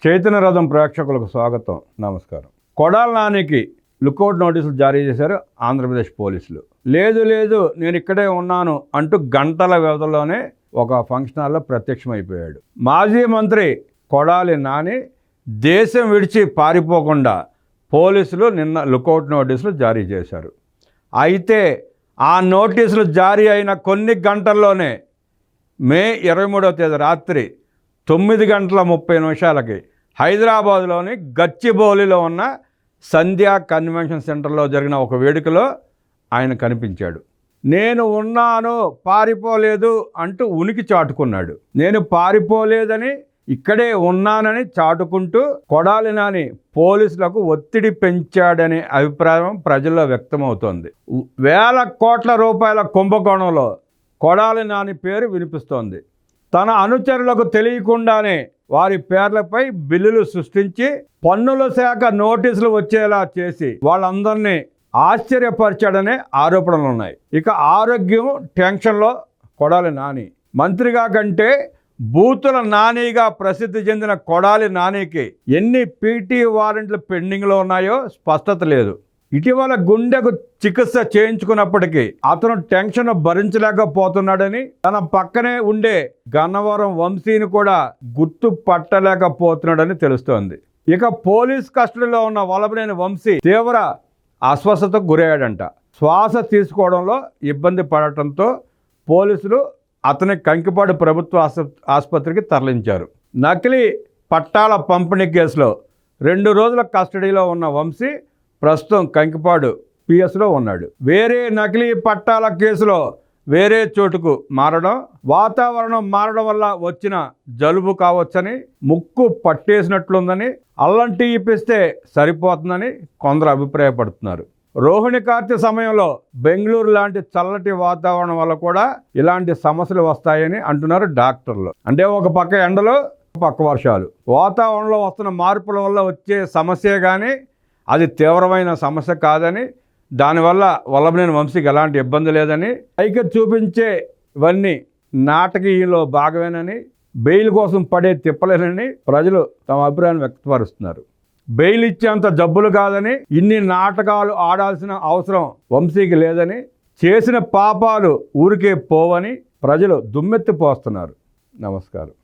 చైతన్య రథం ప్రేక్షకులకు స్వాగతం, నమస్కారం. కొడాలి నానికి లుకౌట్ నోటీసులు జారీ చేశారు ఆంధ్రప్రదేశ్ పోలీసులు. లేదు నేను ఇక్కడే ఉన్నాను అంటూ గంటల వ్యవధిలోనే ఒక ఫంక్షన్ హాల్లో ప్రత్యక్షమైపోయాడు. మాజీ మంత్రి కొడాలి నాని దేశం విడిచి పారిపోకుండా పోలీసులు నిన్న లుకౌట్ నోటీసులు జారీ చేశారు. అయితే ఆ నోటీసులు జారీ అయిన కొన్ని గంటల్లోనే మే 23వ తేదీ రాత్రి 9:30 హైదరాబాద్లోని గచ్చిబౌలిలో ఉన్న సంధ్యా కన్వెన్షన్ సెంటర్లో జరిగిన ఒక వేడుకలో ఆయన కనిపించాడు. నేను ఉన్నాను, పారిపోలేదు అంటూ ఉనికి చాటుకున్నాడు. నేను పారిపోలేదని, ఇక్కడే ఉన్నానని చాటుకుంటూ కొడాలి నాని పోలీసులకు ఒత్తిడి పెంచాడనే అభిప్రాయం ప్రజల్లో వ్యక్తమవుతోంది. వేల కోట్ల రూపాయల కుంభకోణంలో కొడాలి నాని పేరు వినిపిస్తోంది. తన అనుచరులకు తెలియకుండానే వారి పేర్లపై బిల్లులు సృష్టించి పన్నుల శాఖ నోటీసులు వచ్చేలా చేసి వాళ్ళందరినీ ఆశ్చర్యపరిచాడనే ఆరోపణలు ఉన్నాయి. ఇక ఆరోగ్యం టెన్షన్లో కొడాలి నాని. మంత్రిగా కంటే బూతుల నానిగా ప్రసిద్ధి చెందిన కొడాలి నానికి ఎన్ని పీటీ వారెంట్లు పెండింగ్లో ఉన్నాయో స్పష్టత లేదు. ఇటీవల గుండెకు చికిత్స చేయించుకున్నప్పటికీ అతను టెన్షన్ భరించలేకపోతున్నాడని, తన పక్కనే ఉండే గన్నవరం వంశీని కూడా గుర్తుపట్టలేకపోతున్నాడని తెలుస్తోంది. ఇక పోలీస్ కస్టడీలో ఉన్న వల్లభనేని వంశీ తీవ్ర అస్వస్థతకు గురయ్యాడంట. శ్వాస తీసుకోవడంలో ఇబ్బంది పడటంతో పోలీసులు అతని కంకిపాడు ప్రభుత్వ ఆసుపత్రికి తరలించారు. నకిలీ పట్టాల పంపిణీ కేసులో 2 రోజుల కస్టడీలో ఉన్న వంశీ ప్రస్తుతం కంకిపాడు పిఎస్లో ఉన్నాడు. వేరే నకిలీ పట్టాల కేసులో వేరే చోటుకు మారడం, వాతావరణం మారడం వల్ల వచ్చిన జలుబు కావచ్చని, ముక్కు పట్టేసినట్లుందని, అల్లం టీ ఇప్పిస్తే సరిపోతుందని కొందరు అభిప్రాయపడుతున్నారు. రోహిణి కార్తె సమయంలో బెంగళూరు లాంటి చల్లటి వాతావరణం వల్ల కూడా ఇలాంటి సమస్యలు వస్తాయని అంటున్నారు డాక్టర్లు. అంటే ఒక పక్క ఎండలు, ఒక పక్క వర్షాలు, వాతావరణంలో వస్తున్న మార్పుల వల్ల వచ్చే సమస్యే కానీ అది తీవ్రమైన సమస్య కాదని, దానివల్ల వల్లభనేని వంశీకి ఎలాంటి ఇబ్బంది లేదని, పైకి చూపించే ఇవన్నీ నాటకీయంలో భాగమేనని, బెయిల్ కోసం పడే తిప్పలేనని ప్రజలు తమ అభిప్రాయాన్ని వ్యక్తపరుస్తున్నారు. బెయిల్ ఇచ్చేంత జబ్బులు కాదని, ఇన్ని నాటకాలు ఆడాల్సిన అవసరం వంశీకి లేదని, చేసిన పాపాలు ఊరికే పోవని ప్రజలు దుమ్మెత్తిపోస్తున్నారు. నమస్కారం.